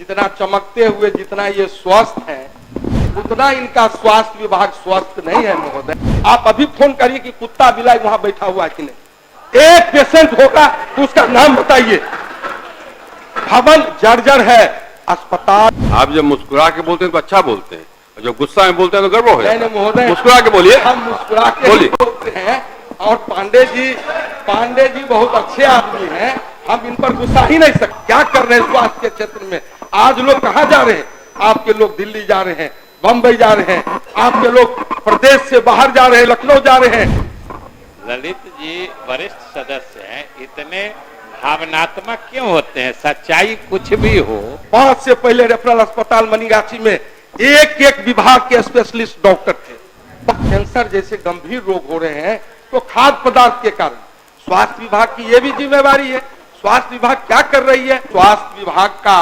जितना चमकते हुए जितना ये स्वस्थ है उतना इनका स्वास्थ्य विभाग स्वस्थ नहीं है महोदय। आप अभी फोन करिए कि कुत्ता बिलाई वहां बैठा हुआ है कि नहीं। एक पेशेंट होगा तो उसका नाम बताइए। भवन जर्जर है, अस्पताल। आप जब मुस्कुरा के बोलते हैं तो अच्छा बोलते हैं, और जब गुस्सा में बोलते हैं तो गड़बड़ हो जाता है। महोदय मुस्कुरा के बोलिए। हम मुस्कुरा के ही बोलते हैं। और पांडे जी बहुत अच्छे आदमी हैं, हम इन पर गुस्सा ही नहीं सकते। क्या कर रहे हैं स्वास्थ्य के क्षेत्र में? आज लोग कहाँ जा रहे हैं? आपके लोग दिल्ली जा रहे हैं, बंबई जा रहे हैं, आपके लोग प्रदेश से बाहर जा रहे हैं, लखनऊ जा रहे हैं। ललित जी वरिष्ठ सदस्य हैं, इतने भावनात्मक क्यों होते हैं? सच्चाई कुछ भी हो। 5 से पहले रेफरल अस्पताल मनीगाछी में एक विभाग के स्पेशलिस्ट डॉक्टर थे। कैंसर जैसे गंभीर रोग हो रहे हैं तो खाद्य पदार्थ के कारण। स्वास्थ्य विभाग की ये भी जिम्मेवारी है। स्वास्थ्य विभाग क्या कर रही है? स्वास्थ्य विभाग का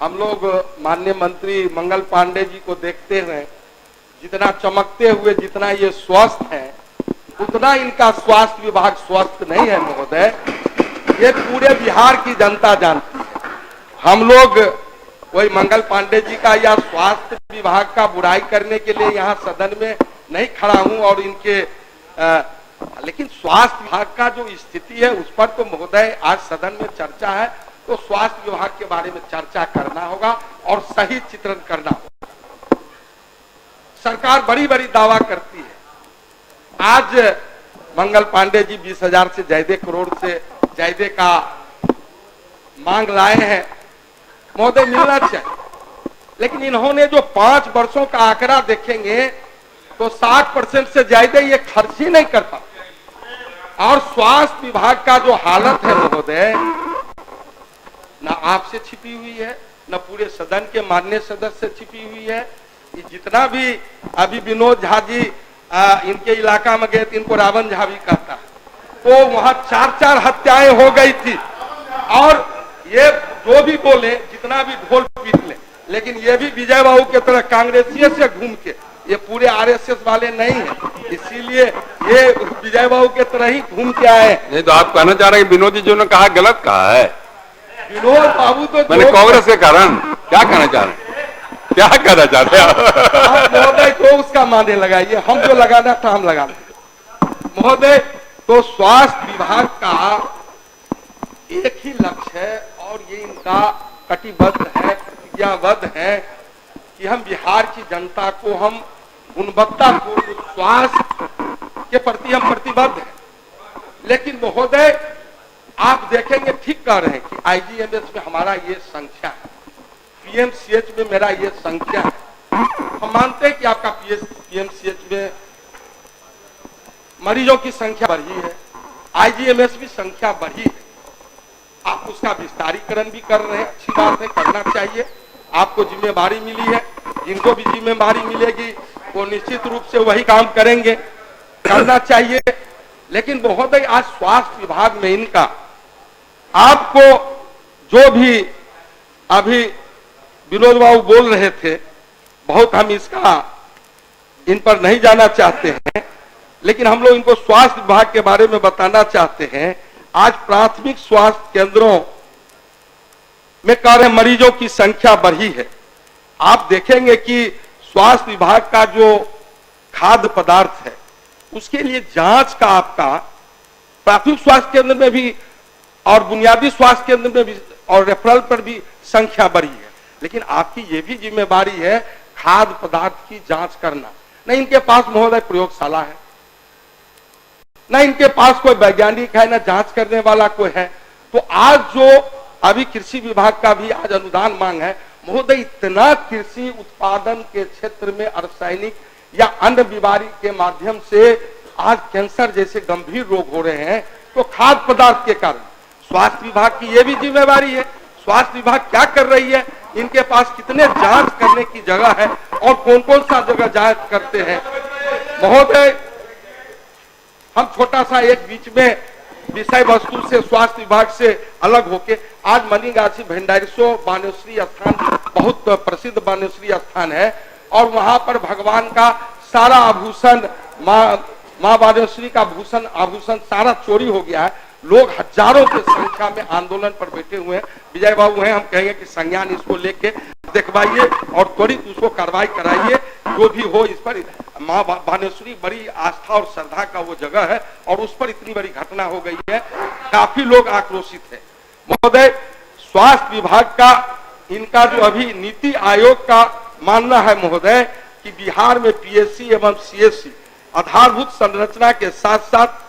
हम लोग माननीय मंत्री मंगल पांडे जी को देखते हैं, जितना चमकते हुए जितना ये स्वस्थ है उतना इनका स्वास्थ्य विभाग स्वस्थ नहीं है महोदय। ये पूरे बिहार की जनता जानती है। हम लोग वही मंगल पांडे जी का या स्वास्थ्य विभाग का बुराई करने के लिए यहाँ सदन में नहीं खड़ा हूँ और इनके लेकिन स्वास्थ्य विभाग का जो स्थिति है उस पर तो महोदय आज सदन में चर्चा है, तो स्वास्थ्य विभाग के बारे में चर्चा करना होगा और सही चित्रण करना होगा। सरकार बड़ी बड़ी दावा करती है। आज मंगल पांडे जी 20,000 से ज्यादा करोड़ से ज्यादा का मांग लाए हैं, महोदय मिलना चाहिए। लेकिन इन्होंने जो 5 वर्षों का आंकड़ा देखेंगे तो 60% से ज्यादा ये खर्च ही नहीं कर पाते। और स्वास्थ्य विभाग का जो हालत है महोदय, न आपसे छिपी हुई है, न पूरे सदन के माननीय सदस्य से छिपी हुई है। ये जितना भी अभी विनोद झा जी इनके इलाका में गए थे, इनको रावण झा भी कहता है, तो वहां 4 हत्याएं हो गई थी। और ये जो भी बोले, जितना भी ढोल पीट ले, लेकिन ये भी विजय बाबू की तरह कांग्रेसियों से घूम के, ये पूरे आरएसएस वाले नहीं है, इसीलिए ये विजय बाबू के तरह ही घूम के आए। नहीं तो आप कहना चाह रहे हैं कि विनोद जी जो ने कहा गलत कहा है? विनोद बाबू तो मैंने कांग्रेस के कारण क्या कहना चाह रहे हैं? क्या कहना चाहते हैं आप? महोदय तो उसका माने लगाइए, हम जो लगाना था हम लगा लेंगे महोदय। तो स्वास्थ्य विभाग का एक ही लक्ष्य है और ये इनका कटिबद्ध है, प्रतिज्ञाबद्ध है कि हम बिहार की जनता को हम गुणवत्तापूर्ण स्वास्थ्य के प्रति हम प्रतिबद्ध हैं। लेकिन महोदय आप देखेंगे, ठीक कह रहे हैं कि आईजीएमएस में हमारा ये संख्या है, पीएमसीएच में मेरा ये संख्या है। हम मानते हैं कि आपका पीएमसीएच में मरीजों की संख्या बढ़ी है, आईजीएमएस भी संख्या बढ़ी है। आप उसका विस्तारीकरण भी कर रहे हैं, अच्छी बात है, करना चाहिए। आपको जिम्मेदारी मिली है, जिनको भी जिम्मेदारी मिलेगी वो निश्चित रूप से वही काम करेंगे, करना चाहिए। लेकिन महोदय आज स्वास्थ्य विभाग में इनका आपको जो भी अभी विनोद बाबू बोल रहे थे, बहुत हम इसका इन पर नहीं जाना चाहते हैं, लेकिन हम लोग इनको स्वास्थ्य विभाग के बारे में बताना चाहते हैं। आज प्राथमिक स्वास्थ्य केंद्रों में कार्य मरीजों की संख्या बढ़ी है। आप देखेंगे कि स्वास्थ्य विभाग का जो खाद्य पदार्थ है उसके लिए जांच का आपका प्राथमिक स्वास्थ्य केंद्र में भी और बुनियादी स्वास्थ्य केंद्र में भी और रेफरल पर भी संख्या बढ़ी है। लेकिन आपकी ये भी जिम्मेदारी है खाद्य पदार्थ की जांच करना। न इनके पास महोदय प्रयोगशाला है, न इनके पास कोई वैज्ञानिक है, न जांच करने वाला कोई है। तो आज जो अभी कृषि विभाग का भी आज अनुदान मांग है महोदय, इतना कृषि उत्पादन के क्षेत्र में रासायनिक या अन्य बीमारी के माध्यम से आज कैंसर जैसे गंभीर रोग हो रहे हैं, तो खाद्य पदार्थ के कारण स्वास्थ्य विभाग की ये भी जिम्मेवारी है। स्वास्थ्य विभाग क्या कर रही है? इनके पास कितने जांच करने की जगह है और कौन कौन सा जगह जांच करते हैं महोदय। हम छोटा सा एक बीच में विषय वस्तु से स्वास्थ्य विभाग से अलग होके, आज मनीगाछी भंडारेश्वर बानेश्वरी स्थान बहुत प्रसिद्ध बानेश्वरी स्थान है और वहां पर भगवान का सारा आभूषण, माँ बानेश्वरी का आभूषण सारा चोरी हो गया है। लोग हजारों की संख्या में आंदोलन पर बैठे हुए हैं। विजय बाबू हैं, हम कहेंगे कि संज्ञान इसको लेके दिखवाइए और त्वरित उसको कार्रवाई कराइए। जो भी हो इस पर, माँ बानेश्वरी बड़ी आस्था और श्रद्धा का वो जगह है और उस पर इतनी बड़ी घटना हो गई है, काफी लोग आक्रोशित है। महोदय, स्वास्थ्य विभाग का इनका जो अभी नीति आयोग का मानना है महोदय कि बिहार में पीएससी एवं सीएससी आधारभूत संरचना के साथ साथ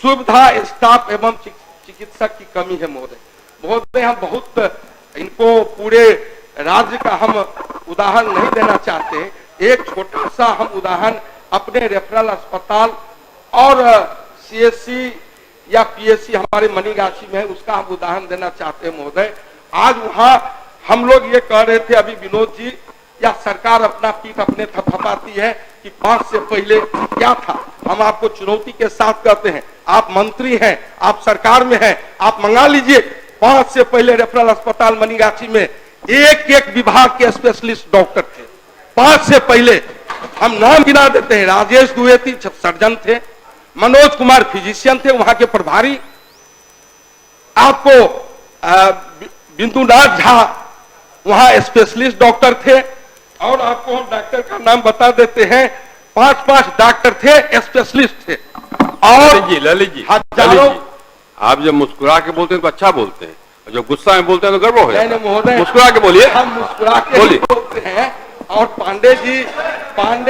सुविधा, स्टाफ एवं चिकित्सक की कमी है महोदय। हम बहुत इनको पूरे राज्य का हम उदाहरण नहीं देना चाहते, एक छोटा सा हम उदाहरण अपने रेफरल अस्पताल और सीएससी या पीएससी हमारे मनीगाछी में है, उसका हम उदाहरण देना चाहते हैं महोदय। आज वहां हम लोग ये कह रहे थे अभी विनोद जी, या सरकार अपना पीठ अपने थपथपाती है कि 5 से पहले क्या था। हम आपको चुनौती के साथ कहते हैं, आप मंत्री हैं, आप सरकार में हैं, आप मंगा लीजिए 5 से पहले रेफरल अस्पताल मनीगाछी में एक एक विभाग के स्पेशलिस्ट डॉक्टर थे। 5 से पहले हम नाम गिना देते हैं, राजेश द्विवेदी सर्जन थे, मनोज कुमार फिजिशियन थे वहां के प्रभारी, आपको बिंदुनाथ झा वहां स्पेशलिस्ट डॉक्टर थे, और आपको हम डॉक्टर का नाम बता देते हैं, 5 डॉक्टर थे, स्पेशलिस्ट थे। और ललित जी, हजारों, आप जब मुस्कुरा के बोलते हैं तो अच्छा बोलते हैं, और जब गुस्सा में बोलते हैं तो गड़बड़ हो जाता है। महोदय, मुस्कुरा के बोलिए। हम मुस्कुरा के ही बोलते हैं। और पांडे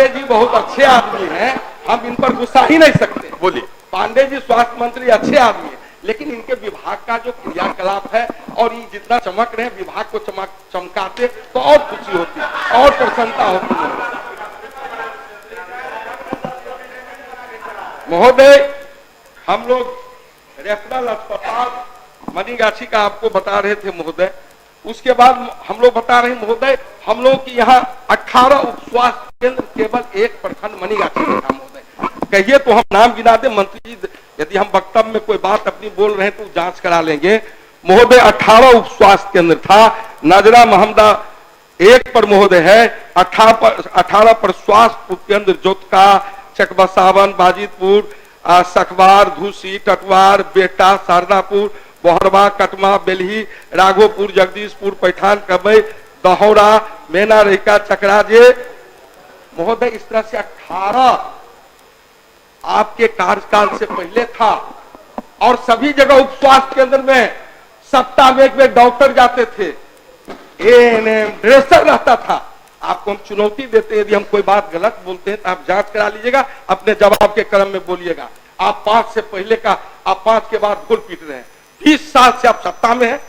जी बहुत अच्छे आदमी हैं, हम इन पर गुस्सा ही नहीं सकते। बोलिए। पांडे जी स्वास्थ्य मंत्री अच्छे आदमी हैं, लेकिन इनके विभाग का जो क्रियाकलाप है और ये जितना चमक रहे हैं, विभाग को चमकाते तो और खुशी होती, और प्रसन्नता होती है। महोदय, हम लोग रेफरल अस्पताल मनीगाछी का आपको बता रहे थे महोदय, उसके बाद हम लोग बता रहे हैं महोदय, हम लोग की यहाँ 18 उप स्वास्थ्य केंद्र केवल एक प्रखंड मनीगाछी में था महोदय। कहिए तो हम नाम गिना दे, मंत्री जी यदि हम वक्तव्य में कोई बात अपनी बोल रहे हैं तो जांच करा लेंगे महोदय। 18 उप स्वास्थ्य केंद्र था, नजरा महमदा 1 पर महोदय है, 18 पर स्वास्थ्य उपकेंद्र जोतका, चकबसावन, बाजितपुर, सखवार, धूसी, टटवार, बेटा, शारदापुर, बोहरवा, कटमा, बेलही, राघोपुर, जगदीशपुर, पैठान, कबई, दहौरा, मेना, रेखा, चकराजे महोदय। इस तरह से 18 आपके कार्यकाल से पहले था, और सभी जगह उप स्वास्थ्य केंद्र में सप्ताह में एक डॉक्टर जाते थे, एएनएम ड्रेसर रहता था। आपको हम चुनौती देते हैं, यदि हम कोई बात गलत बोलते हैं तो आप जांच करा लीजिएगा, अपने जवाब के क्रम में बोलिएगा। आप 5 से पहले का, आप 5 के बाद ढोल पीट रहे हैं। 20 साल से आप सत्ता में हैं,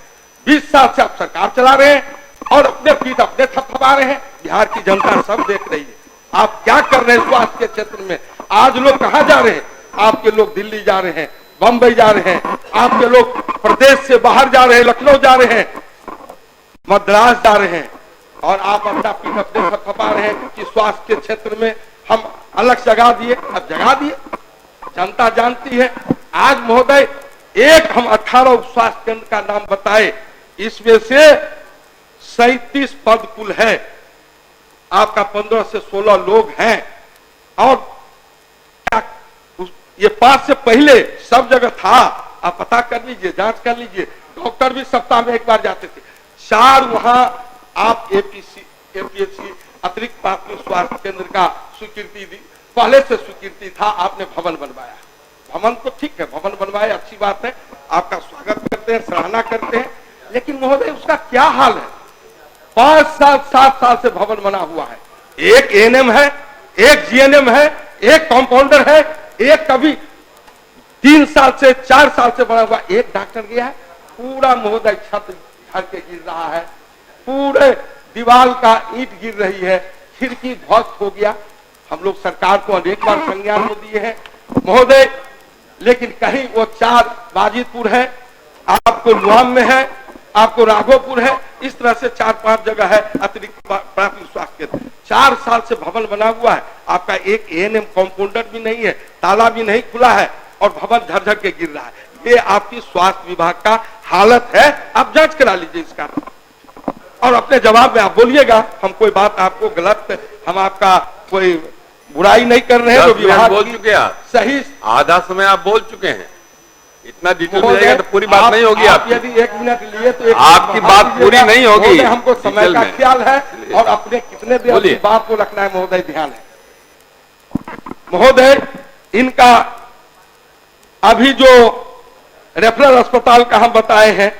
20 साल से आप सरकार चला रहे हैं और अपने पीठ अपने थपथपा रहे हैं। बिहार की जनता सब देख रही है आप क्या कर रहे हैं स्वास्थ्य के क्षेत्र में। आज लोग कहाँ जा रहे हैं? आपके लोग दिल्ली जा रहे हैं, बंबई जा रहे हैं, आपके लोग प्रदेश से बाहर जा रहे हैं, लखनऊ जा रहे हैं, मद्रास जा रहे हैं, और आप अपना पीठ अपने थपथपा रहे हैं कि स्वास्थ्य के क्षेत्र में हम अलग जगा दिए। अब जगा दिए, जनता जानती है। आज महोदय एक हम 18 उप स्वास्थ्य केंद्र का नाम बताए, इसमें से 37 पद कुल है, आपका 15 से 16 लोग हैं। और ये 5 से पहले सब जगह था, आप पता कर लीजिए, जांच कर लीजिए। डॉक्टर भी सप्ताह में एक बार जाते थे। 4 वहां आप एपीएससी अतिरिक्त प्राथमिक स्वास्थ्य केंद्र का स्वीकृति दी, पहले से स्वीकृति था, आपने भवन बनवाया। भवन तो ठीक है, भवन बनवाए, अच्छी बात है, आपका स्वागत करते हैं, सराहना करते हैं, लेकिन महोदय उसका क्या हाल है? 5 साल 7 साल से भवन बना हुआ है, एक एएनएम है, एक जीएनएम है, एक कंपाउंडर है, एक कभी 3 साल से 4 साल से बना हुआ एक डॉक्टर गया है। पूरा महोदय छत झड़ के गिर रहा है, पूरे दीवार का ईंट गिर रही है, खिड़की ध्वस्त हो गया। हम लोग सरकार को अनेक बार संज्ञान में दिए हैं महोदय, लेकिन कहीं वो 4 बाजितपुर है, आपको लुआम में है, आपको राघोपुर है, इस तरह से 4-5 जगह है अतिरिक्त प्राथमिक स्वास्थ्य केंद्र। 4 साल से भवन बना हुआ है, आपका एक एएनएम कंपाउंडर भी नहीं है, ताला भी नहीं खुला है, और भवन झरझर के गिर रहा है। ये आपकी स्वास्थ्य विभाग का हालत है, आप जांच करा लीजिए इसका, और अपने जवाब में आप बोलिएगा। हम कोई बात आपको गलत, हम आपका कोई बुराई नहीं कर रहे हैं, तो विभाग बोल चुके हैं, सही आधा समय आप बोल चुके हैं, इतना डिटेल में जाएगा तो पूरी बात नहीं होगी आप आपकी। यदि 1 मिनट लिए तो आपकी बात पूरी नहीं होगी। महोदय, हमको समय डिटेल का में। ख्याल है और अपने कितने देर बोलिए। की बात को रखना है महोदय, ध्यान है महोदय। इनका अभी जो रेफरल अस्पताल का हम बताए हैं,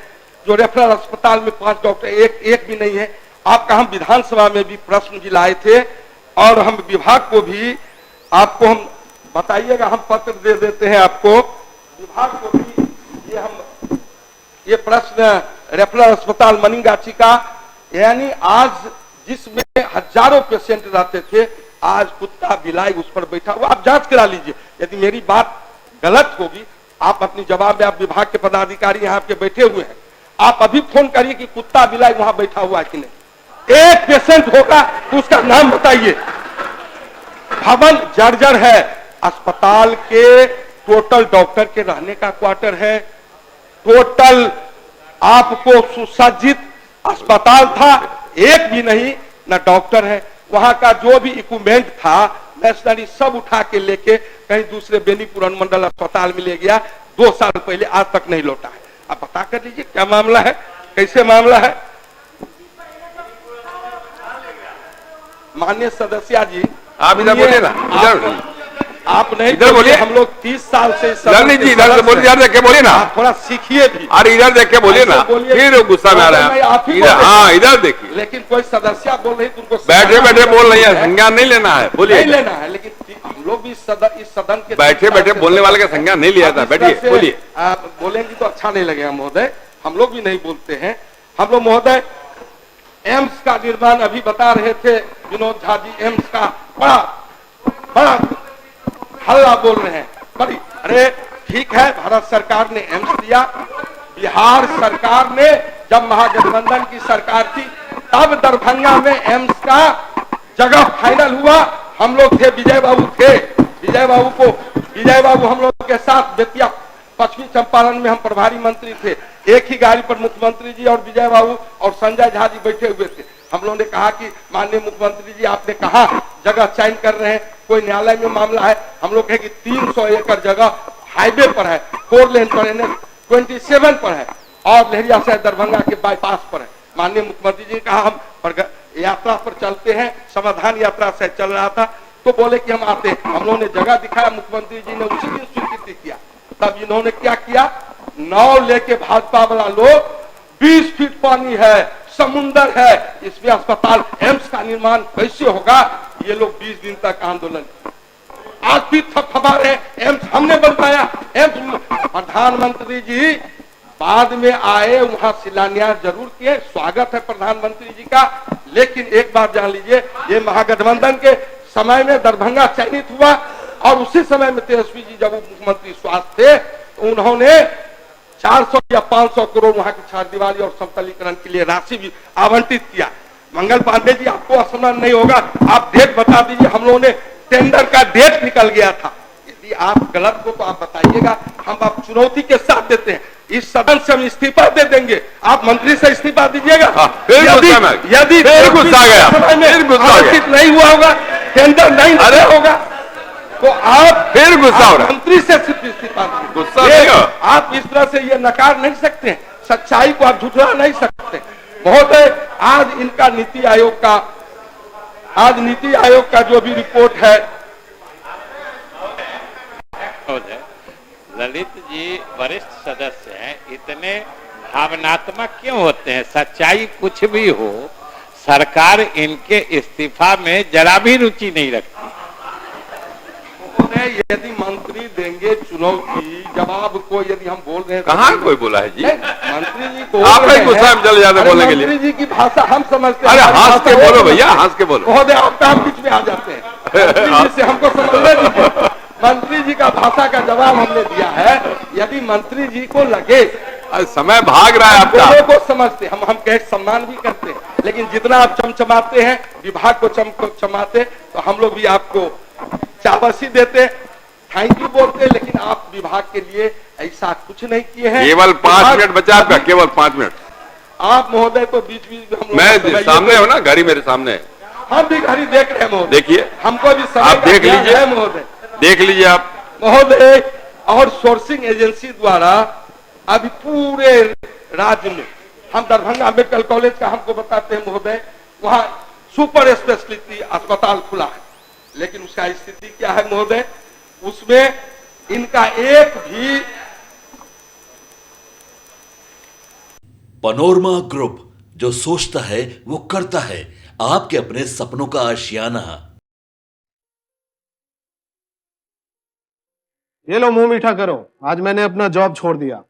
जो रेफरल अस्पताल में 5 डॉक्टर एक भी नहीं है। आपका हम विधानसभा में भी प्रश्न भी लाए थे और हम विभाग को भी आपको हम बताइएगा, हम पत्र दे देते हैं आपको विभाग को भी। ये प्रश्न रेफरल अस्पताल मनिगाची का, यानी आज जिसमें हजारों पेशेंट रहते थे, आज कुत्ता बिलाई उस पर बैठा हुआ। आप जांच करा लीजिए, यदि मेरी बात गलत होगी आप अपनी जवाब में, आप विभाग के पदाधिकारी यहाँ पे बैठे हुए हैं, आप अभी फोन करिए कि कुत्ता बिलाई वहां बैठा हुआ है कि नहीं। एक पेशेंट होगा तो उसका नाम बताइए। भवन जर्जर है, अस्पताल के टोटल डॉक्टर के रहने का क्वार्टर है, टोटल आपको सुसज्जित अस्पताल था, एक भी नहीं ना डॉक्टर है। वहां का जो भी इक्विपमेंट था मशीनरी सब उठा के लेके कहीं दूसरे बेनीपुर अनुमंडल अस्पताल में ले गया, 2 साल पहले, आज तक नहीं लौटा है। आप पता कर लीजिए क्या मामला है, कैसे मामला है। माननीय सदस्य जी, आप इधर बोलिए ना, इधर आप नहीं इधर बोलिए। हम लोग 30 साल से नहीं जी, इधर से बोलिए, इधर देख के बोलिए ना। आप थोड़ा सीखिए भी। अरे इधर देख के बोलिए ना, फिर गुस्सा में आ रहा है इधर। हाँ इधर देखिए, लेकिन कोई सदस्य बोल रही तुमको बैठे बैठे बोल रही है, संज्ञान नहीं लेना है, बोलिए। नहीं लेना है, लेकिन हम लोग भी इस सदन के बैठे बैठे बोलने वाले का संज्ञान नहीं लिया था। बैठिए बोलिए। आप बोलेंगे तो अच्छा नहीं लगेगा महोदय, हम लोग भी नहीं बोलते हैं। हम लोग महोदय एम्स का निर्माण अभी बता रहे थे विनोद झा जी, एम्स का बड़ा हल्ला बोल रहे हैं बड़ी। अरे ठीक है, भारत सरकार ने एम्स दिया, बिहार सरकार ने जब महागठबंधन की सरकार थी तब दरभंगा में एम्स का जगह फाइनल हुआ। हम लोग थे, विजय बाबू थे, विजय बाबू हम लोग के साथ बेतिया पश्चिमी चंपारण में हम प्रभारी मंत्री थे। एक ही गाड़ी पर मुख्यमंत्री जी और विजय बाबू और संजय झा जी बैठे हुए थे। हम लोगों ने कहा कि माननीय मुख्यमंत्री जी, आपने कहा जगह चयन कर रहे हैं, कोई न्यायालय में मामला है। हम लोग कहे कि 300 एकड़ जगह हाईवे पर है, 4 लेन पर, NH-27 पर है और लहरिया से दरभंगा के बाईपास पर है। माननीय मुख्यमंत्री जी ने कहा हम यात्रा पर चलते हैं, समाधान यात्रा से चल रहा था, तो बोले कि हम आते हैं। हम लोगों ने जगह दिखाया, मुख्यमंत्री जी ने उसी दिन स्वीकृति किया। तब इन्होंने क्या किया, नाव लेके भाजपा वाला लोग, 20 फीट पानी है, समुंदर है, इसमें अस्पताल एम्स का निर्माण कैसे होगा, ये लोग 20 दिन तक आंदोलन। आज भी थपथपा रहे, एम्स हमने बनवाया, एम्स। प्रधानमंत्री जी बाद में आए, वहां शिलान्यास जरूर किए, स्वागत है प्रधानमंत्री जी का, लेकिन एक बात जान लीजिए, ये महागठबंधन के समय में दरभंगा चयनित हुआ और उसी समय में तेजस्वी जी जब मुख्यमंत्री स्वास्थ्य थे तो उन्होंने 400 या 500 करोड़ वहां की छात्रवृत्ति और समतलीकरण के लिए राशि भी आवंटित किया। मंगल पांडे जी, आपको असमरण नहीं होगा, आप डेट बता दीजिए। हम लोगों ने टेंडर का डेट निकल गया था। यदि आप गलत हो तो आप बताइएगा, हम आप चुनौती के साथ देते हैं। इस सदन से हम इस्तीफा दे देंगे, आप मंत्री से इस्तीफा दीजिएगा। यदि गुस्सा आ गया, नहीं हुआ होगा, टेंडर नहीं होगा, तो आप फिर गुस्सा हो रहा है। मंत्री से सिर्फ इस्तीफा दीजिए। गुस्सा नहीं हो। आप इस तरह से ये नकार नहीं सकते हैं, सच्चाई को आप झुठला नहीं सकते। महोदय, आज इनका नीति आयोग का जो भी रिपोर्ट है, ललित जी वरिष्ठ सदस्य हैं, इतने भावनात्मक क्यों होते हैं? सच्चाई कुछ भी हो, सरकार इनके इस्तीफा में जरा भी रुचि नहीं रखती। यदि मंत्री देंगे चुनौती, जवाब को यदि हम बोल रहे हैं, कहाँ कोई बोला है जी? मंत्री जी को आप ही गुस्सा में चले जाते बोलने के लिए। मंत्री जी की भाषा हम समझते हैं। अरे हंस के बोलो भैया, हंस के बोलो। महोदय, आप काम बीच में आ जाते हैं, मंत्री जी से हमको समझने दीजिए। मंत्री जी का भाषा का जवाब हमने दिया है। यदि मंत्री जी को लगे, समय भाग रहा है आपका, दोनों को समझते, हम कहे सम्मान भी करते हैं, लेकिन जितना आप चमचमाते हैं, विभाग को चमचमाते, तो हम लोग भी आपको शाबाशी देते, थैंक यू बोलते, लेकिन आप विभाग के लिए ऐसा कुछ नहीं किए हैं। केवल 5 मिनट बचा आपका, केवल 5 मिनट। आप महोदय तो बीच बीच में हम लोग मैं सामने हो ना, घड़ी मेरे सामने है, हम भी घड़ी देख रहे हैं महोदय। देखिए, हमको भी समय आप देख लीजिए, महोदय, देख लीजिए आप महोदय। और सोर्सिंग एजेंसी द्वारा अभी पूरे राज्य में, हम दरभंगा मेडिकल कॉलेज का हमको बताते हैं महोदय, वहां सुपर स्पेशलिटी अस्पताल खुला है, लेकिन उसका स्थिति क्या है महोदय, उसमें इनका एक भी पनोरमा ग्रुप, जो सोचता है वो करता है। आपके अपने सपनों का आशियाना। ये लो मुंह मीठा करो, आज मैंने अपना जॉब छोड़ दिया,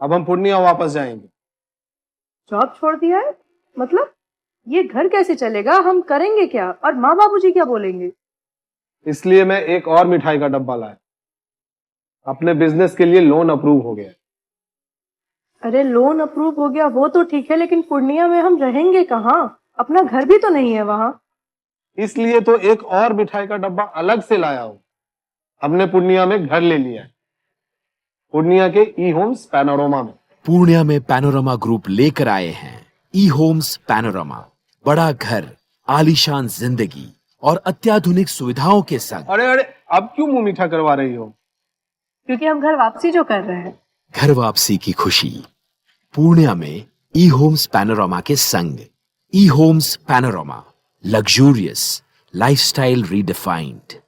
अब हम पूर्णिया वापस जाएंगे। जॉब छोड़ दिया है? मतलब ये घर कैसे चलेगा? हम करेंगे क्या? और माँ बाबूजी क्या बोलेंगे? इसलिए मैं एक और मिठाई का डब्बा लाया। अपने बिजनेस के लिए लोन अप्रूव हो गया। अरे लोन अप्रूव हो गया वो तो ठीक है, लेकिन पूर्णिया में हम रहेंगे कहाँ? अपना घर भी तो नहीं है वहाँ। इसलिए तो एक और मिठाई का डब्बा अलग से लाया हूँ। हमने पूर्णिया में घर ले लिया है, पूर्णिया के ई होम्स पैनोरमा में। पूर्णिया में पैनोरमा ग्रुप लेकर आए हैं ई होम्स पैनोरमा। बड़ा घर, आलीशान जिंदगी और अत्याधुनिक सुविधाओं के संग। अरे अरे, अब क्यों मुंह मीठा करवा रही हो? क्योंकि हम घर वापसी जो कर रहे हैं। घर वापसी की खुशी पूर्णिया में ई होम्स पैनोरमा के संग। ई homes panorama, luxurious lifestyle redefined.